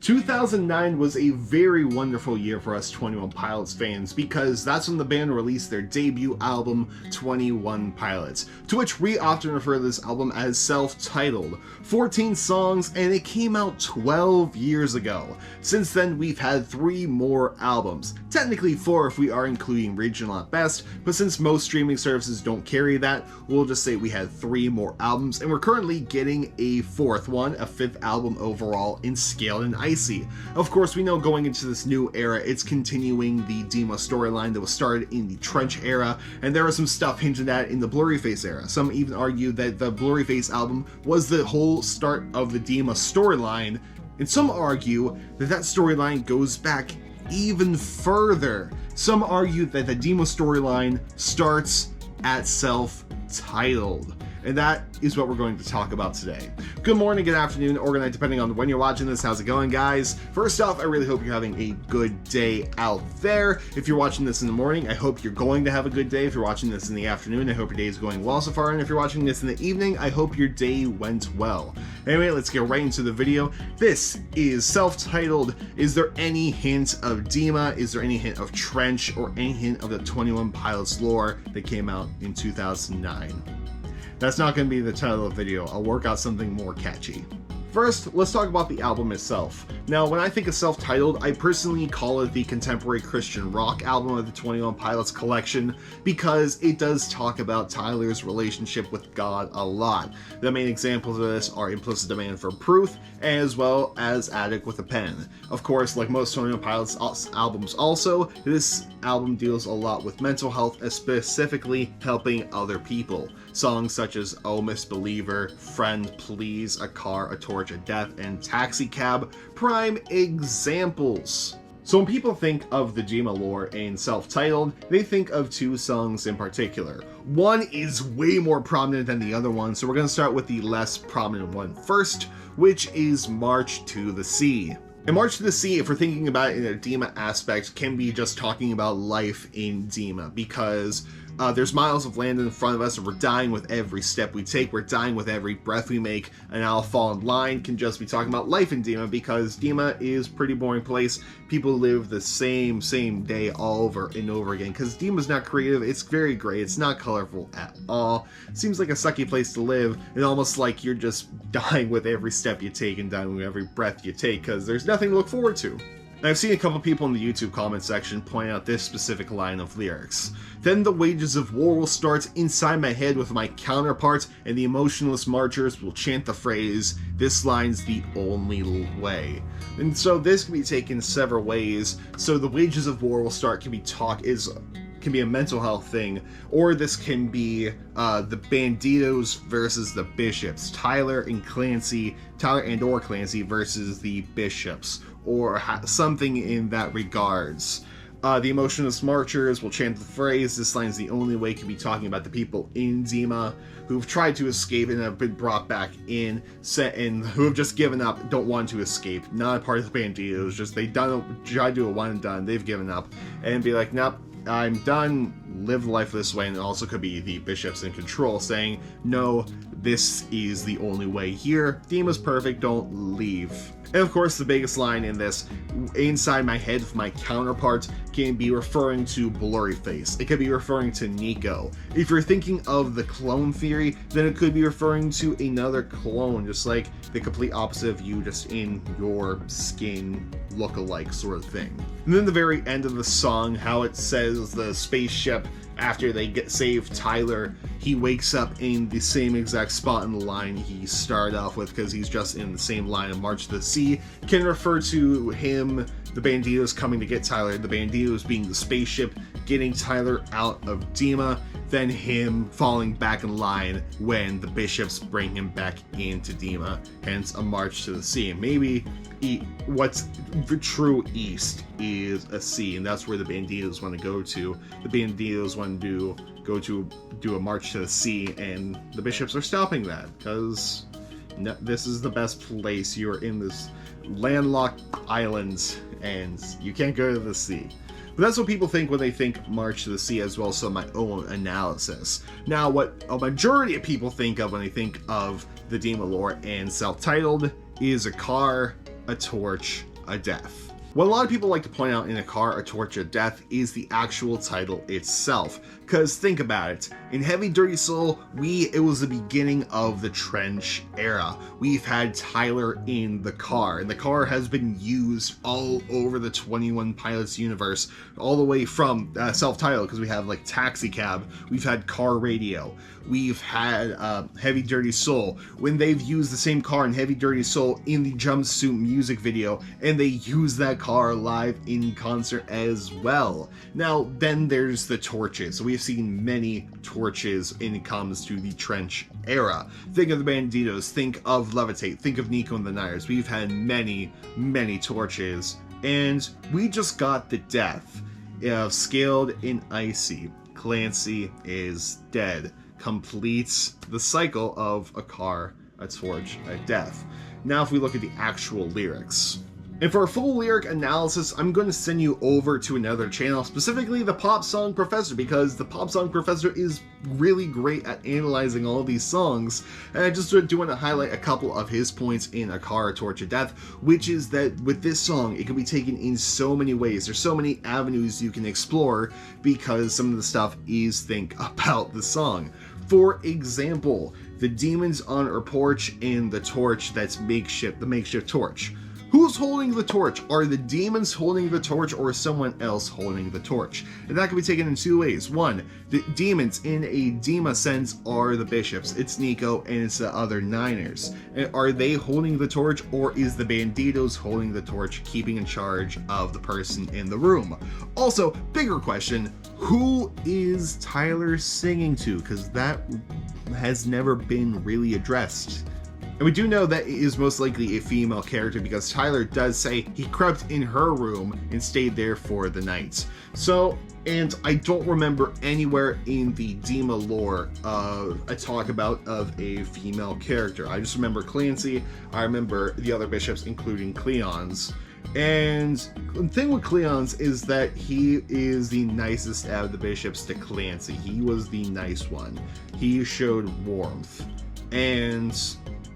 2009 was a very wonderful year for us 21 Pilots fans because that's when the band released their debut album, 21 Pilots, to which we often refer to this album as self-titled. 14 songs, and it came out 12 years ago. Since then, we've had 3 more albums. Technically 4 if we are including regional at best, but since most streaming services don't carry that, we'll just say we had 3 more albums, and we're currently getting a 4th one, a 5th album overall in Scaled and Icy. Of course, we know going into this new era, it's continuing the Dema storyline that was started in the Trench era, and there was some stuff hinted at in the Blurryface era. Some even argue that the Blurryface album was the whole start of the Dema storyline, and some argue that that storyline goes back even further. Some argue that the Dema storyline starts at self-titled. And that is what we're going to talk about today. Good morning, good afternoon, or good night, depending on when you're watching this. How's it going, guys? First off, I really hope you're having a good day out there. If you're watching this in the morning, I hope you're going to have a good day. If you're watching this in the afternoon, I hope your day is going well so far. And if you're watching this in the evening, I hope your day went well. Anyway, let's get right into the video. This is self-titled. Is there any hint of Dema? Is there any hint of Trench? Or any hint of the 21 Pilots lore that came out in 2009? That's not going to be the title of the video. I'll work out something more catchy. First, let's talk about the album itself. Now, when I think of self-titled, I personally call it the contemporary Christian rock album of the 21 Pilots collection because it does talk about Tyler's relationship with God a lot. The main examples of this are Implicit Demand for Proof, as well as Addict with a Pen. Of course, like most 21 Pilots albums also, this album deals a lot with mental health, specifically helping other people. Songs such as Oh Misbeliever, Friend, Please, A Car, A Torch, A Death, and Taxi Cab, prime examples. So when people think of the Dema lore and self-titled, they think of 2 songs in particular. One is way more prominent than the other one, so we're going to start with the less prominent one first, which is March to the Sea. And March to the Sea, if we're thinking about it in a Dema aspect, can be just talking about life in Dema, because there's miles of land in front of us, and we're dying with every step we take, we're dying with every breath we make, and I'll Fall in Line can just be talking about life in Dema, because Dema is a pretty boring place. People live the same day all over and over again, because Dema's not creative, it's very gray, it's not colorful at all. It seems like a sucky place to live, and almost like you're just dying with every step you take and dying with every breath you take, because there's nothing to look forward to. And I've seen a couple people in the YouTube comment section point out this specific line of lyrics. Then the wages of war will start inside my head with my counterpart, and the emotionless marchers will chant the phrase, this line's the only way. And so this can be taken several ways. So the wages of war will start can be a mental health thing, or this can be the Banditos versus the Bishops, Tyler and or Clancy versus the Bishops, or something in that regards. The emotionless marchers will chant the phrase, this line's the only way, can be talking about the people in Dema who've tried to escape and have been brought back in, and who have just given up, don't want to escape, not a part of the Banditos, just they tried to do a one and done, they've given up, and be like, nope, I'm done, live life this way. And it also could be the Bishops in control saying, no, this is the only way here, Dema's perfect, don't leave. And of course, the biggest line in this, inside my head with my counterpart, can be referring to Blurryface. It could be referring to Nico. If you're thinking of the clone theory, then it could be referring to another clone, just like the complete opposite of you, just in your skin look-alike sort of thing. And then the very end of the song, how it says the spaceship, after they save Tyler, he wakes up in the same exact spot in the line he started off with, because he's just in the same line of March to the Sea, can refer to him, the Banditos coming to get Tyler, the Banditos being the spaceship, getting Tyler out of Dema, then him falling back in line when the Bishops bring him back into Dema, hence a March to the Sea. Maybe what's the true east is a sea, and that's where the Banditos want to go to. The Banditos want to go to do a March to the Sea, and the Bishops are stopping that, because this is the best place. You're in this landlocked island, and you can't go to the sea. But that's what people think when they think March to the Sea, as well as some of my own analysis. Now, what a majority of people think of when they think of the Dema lore and self-titled is A Car, A Torch, a Death. What a lot of people like to point out in A Car, a Torch, a Death is the actual title itself. Because think about it, in Heavy Dirty Soul, it was the beginning of the Trench era. We've had Tyler in the car, and the car has been used all over the 21 Pilots universe, all the way from self-titled, because we have like Taxi Cab, we've had Car Radio, we've had Heavy Dirty Soul, when they've used the same car in Heavy Dirty Soul in the Jumpsuit music video, and they use that car live in concert as well. Now, then there's the torches. We've seen many torches when it comes to the Trench era. Think of the Banditos, think of Levitate, think of Nico and the Niners. We've had many, many torches, and we just got the Death. Scaled and Icy, Clancy is dead. Completes the cycle of A Car, a Torch, a Death. Now if we look at the actual lyrics. And for a full lyric analysis, I'm going to send you over to another channel, specifically the Pop Song Professor, because the Pop Song Professor is really great at analyzing all of these songs. And I just do want to highlight a couple of his points in A Car, a Torch, a Death, which is that with this song, it can be taken in so many ways. There's so many avenues you can explore because some of the stuff is think about the song. For example, the demons on her porch and the torch that's makeshift, the makeshift torch. Who's holding the torch? Are the demons holding the torch or is someone else holding the torch? And that can be taken in two ways. One, the demons in a Dema sense are the bishops. It's Nico and it's the other Niners. And are they holding the torch or is the Banditos holding the torch, keeping in charge of the person in the room? Also, bigger question, who is Tyler singing to? Because that has never been really addressed. And we do know that it is most likely a female character because Tyler does say he crept in her room and stayed there for the night. So, and I don't remember anywhere in the Dema lore a talk about of a female character. I just remember Clancy, I remember the other bishops, including Cleon's. And the thing with Cleon's is that he is the nicest out of the bishops to Clancy. He was the nice one. He showed warmth. And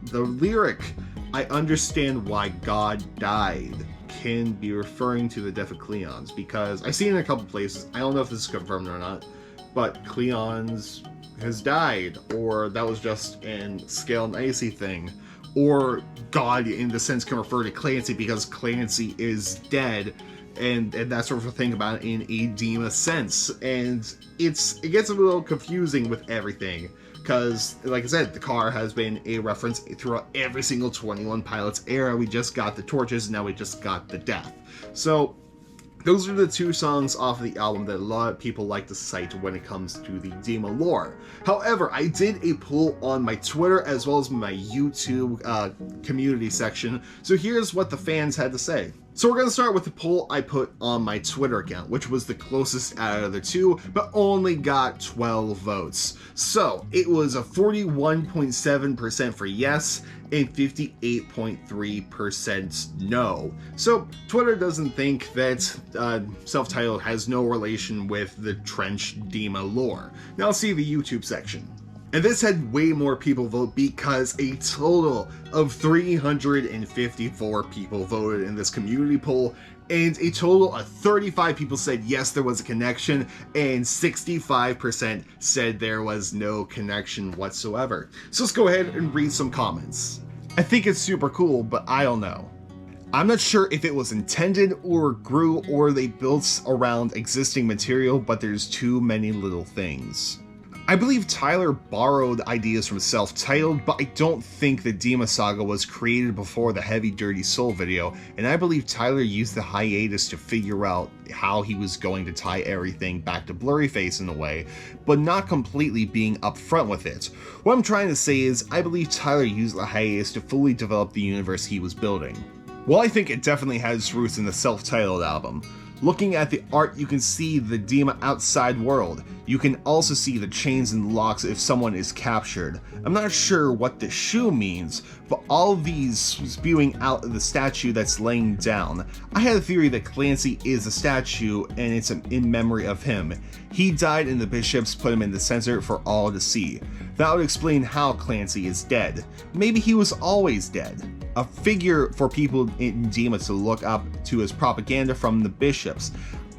the lyric, I understand why God died, can be referring to the death of Cleon's, because I've seen it in a couple places. I don't know if this is confirmed or not, but Cleon's has died, or that was just an Scale and Icy thing, or God in the sense can refer to Clancy because Clancy is dead, and that sort of thing about it in a Dema sense, and it gets a little confusing with everything. Because, like I said, the car has been a reference throughout every single 21 Pilots era. We just got the torches, now we just got the death. So, those are the two songs off of the album that a lot of people like to cite when it comes to the Dema lore. However, I did a poll on my Twitter as well as my YouTube community section, so here's what the fans had to say. So we're going to start with the poll I put on my Twitter account, which was the closest out of the two, but only got 12 votes. So it was a 41.7% for yes and 58.3% no. So Twitter doesn't think that self-titled has no relation with the Trench Dema lore. Now let's see the YouTube section. And this had way more people vote because a total of 354 people voted in this community poll, and a total of 35 people said yes, there was a connection, and 65% said there was no connection whatsoever. So let's go ahead and read some comments. I think it's super cool, but I don't know. I'm not sure if it was intended or grew or they built around existing material, but there's too many little things. I believe Tyler borrowed ideas from self-titled, but I don't think the Dema saga was created before the Heavy Dirty Soul video, and I believe Tyler used the hiatus to figure out how he was going to tie everything back to Blurryface in a way, but not completely being upfront with it. What I'm trying to say is, I believe Tyler used the hiatus to fully develop the universe he was building. Well, I think it definitely has roots in the self-titled album. Looking at the art, you can see the Dema outside world. You can also see the chains and locks if someone is captured. I'm not sure what the shoe means, but all of these spewing out of the statue that's laying down. I had a theory that Clancy is a statue and it's in memory of him. He died and the bishops put him in the center for all to see. That would explain how Clancy is dead. Maybe he was always dead. a figure for people in Dema to look up to as propaganda from the bishops.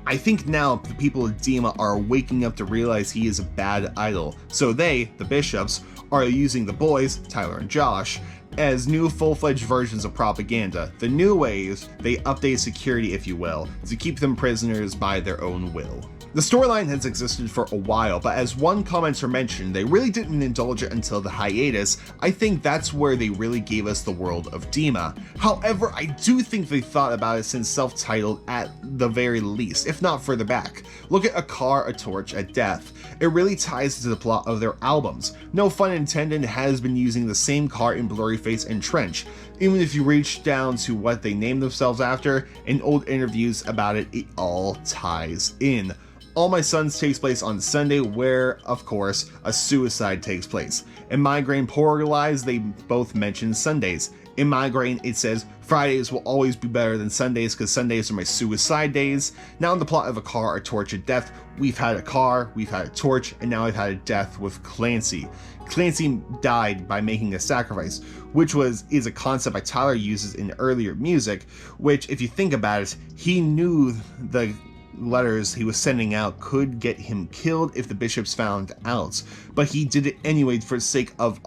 I think now the people of Dema are waking up to realize he is a bad idol, so they, the bishops, are using the boys, Tyler and Josh, as new full-fledged versions of propaganda. The new ways, they update security, if you will, to keep them prisoners by their own will. The storyline has existed for a while, but as one commenter mentioned, they really didn't indulge it until the hiatus. I think that's where they really gave us the world of Dema. However, I do think they thought about it since self-titled at the very least, if not further back. Look at A Car, A Torch, A Death. It really ties to the plot of their albums. No Fun Intended has been using the same car in Blurryface and Trench. Even if you reach down to what they named themselves after, in old interviews about it, it all ties in. All My Sons takes place on Sunday, where, of course, a suicide takes place. In Migraine Poor Lies, they both mention Sundays. In Migraine, it says, Fridays will always be better than Sundays because Sundays are my suicide days. Now in the plot of A Car, A Torch, A Death, we've had a car, we've had a torch, and now we've had a death with Clancy. Clancy died by making a sacrifice, which is a concept that Tyler uses in earlier music, which, if you think about it, he knew the letters he was sending out could get him killed if the bishops found out, but he did it anyway for the sake of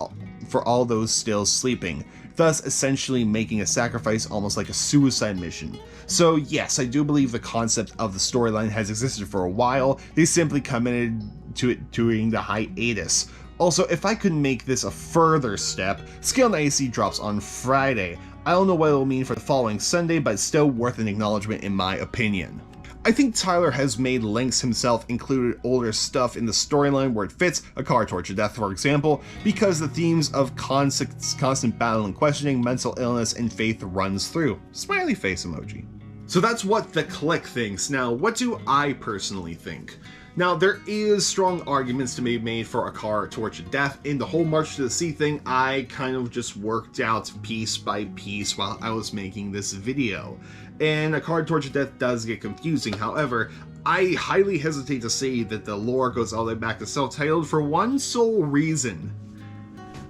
for all those still sleeping, thus essentially making a sacrifice almost like a suicide mission. So yes, I do believe the concept of the storyline has existed for a while. They simply committed to it during the hiatus. Also, if I could make this a further step, Scale AC drops on Friday. I don't know what it will mean for the following Sunday, but it's still worth an acknowledgement in my opinion. I think Tyler has made links himself, included older stuff in the storyline where it fits, A Car, Torch, A Death for example, because the themes of constant battle and questioning, mental illness, and faith runs through. Smiley face emoji. So that's what the clique thinks. Now, what do I personally think? Now, there is strong arguments to be made for A Car, Torch, A Death. In the whole March to the Sea thing, I kind of just worked out piece by piece while I was making this video. And A Car, Torch, A Death does get confusing. However, I highly hesitate to say that the lore goes all the way back to self-titled for one sole reason.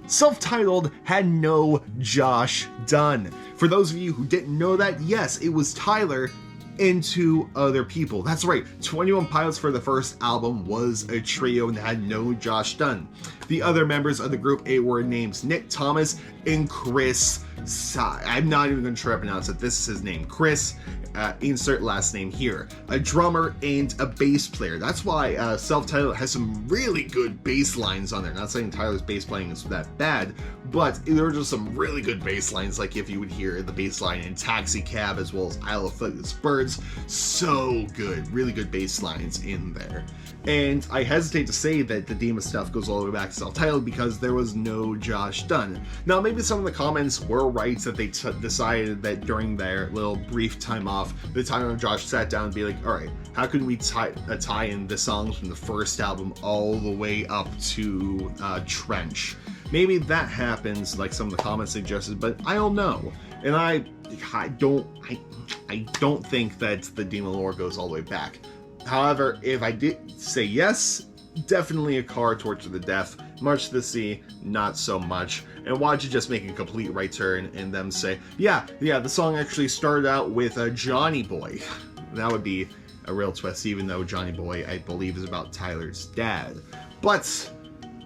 Self-titled had no Josh Dunn. For those of you who didn't know that, yes, it was Tyler and two other people. That's right, 21 Pilots for the first album was a trio and had no Josh Dunn. The other members of the group were named Nick Thomas and Chris. I'm not even going to try to pronounce it. This is his name, Chris. Insert last name here. A drummer and a bass player. That's why self-titled has some really good bass lines on there. Not saying Tyler's bass playing is that bad, but there are just some really good bass lines, like if you would hear the bass line in Taxi Cab as well as Isle of Footless Birds. So good. Really good bass lines in there. And I hesitate to say that the Dema stuff goes all the way back to self-titled because there was no Josh Dunn. Now, maybe some of the comments were right that they decided that during their little brief time off, the Tyler and Josh sat down and be like, all right, how can we tie in the songs from the first album all the way up to Trench? Maybe that happens, like some of the comments suggested, but I don't know. And I don't think that the Dema lore goes all the way back. However, if I did say yes, definitely A Car, Torch to the Death. March to the Sea, not so much. And why don't you just make a complete right turn and them say, yeah, the song actually started out with a Johnny Boy. That would be a real twist, even though Johnny Boy, I believe, is about Tyler's dad. But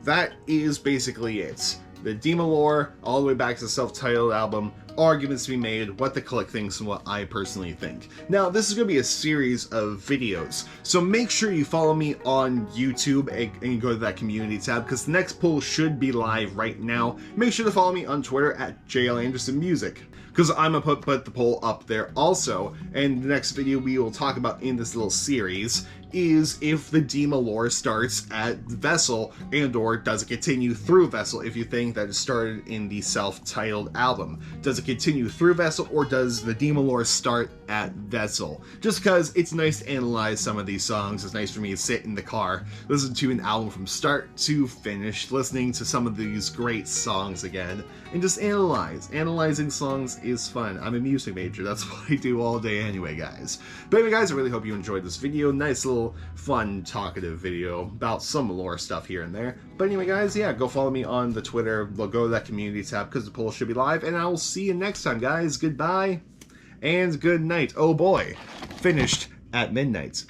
that is basically it. The Dema lore, all the way back to the self-titled album, arguments to be made, what the clique thinks, and what I personally think. Now, this is going to be a series of videos, so make sure you follow me on YouTube and go to that community tab, because the next poll should be live right now. Make sure to follow me on Twitter at JLAndersonMusic, because I'm going to put the poll up there also. And the next video we will talk about in this little series is if the Dema lore starts at Vessel and or does it continue through Vessel if you think that it started in the self-titled album. Does it continue through Vessel or does the Dema lore start at Vessel? Just because it's nice to analyze some of these songs. It's nice for me to sit in the car, listen to an album from start to finish, listening to some of these great songs again, and just analyze. Analyzing songs is fun. I'm a music major, that's what I do all day anyway, guys. But anyway, guys, I really hope you enjoyed this video. Nice little little fun, talkative video about some lore stuff here and there. But anyway, guys, yeah, go follow me on the Twitter. Go to that community tab because the poll should be live. And I will see you next time, guys. Goodbye and good night. Oh boy, finished at midnight.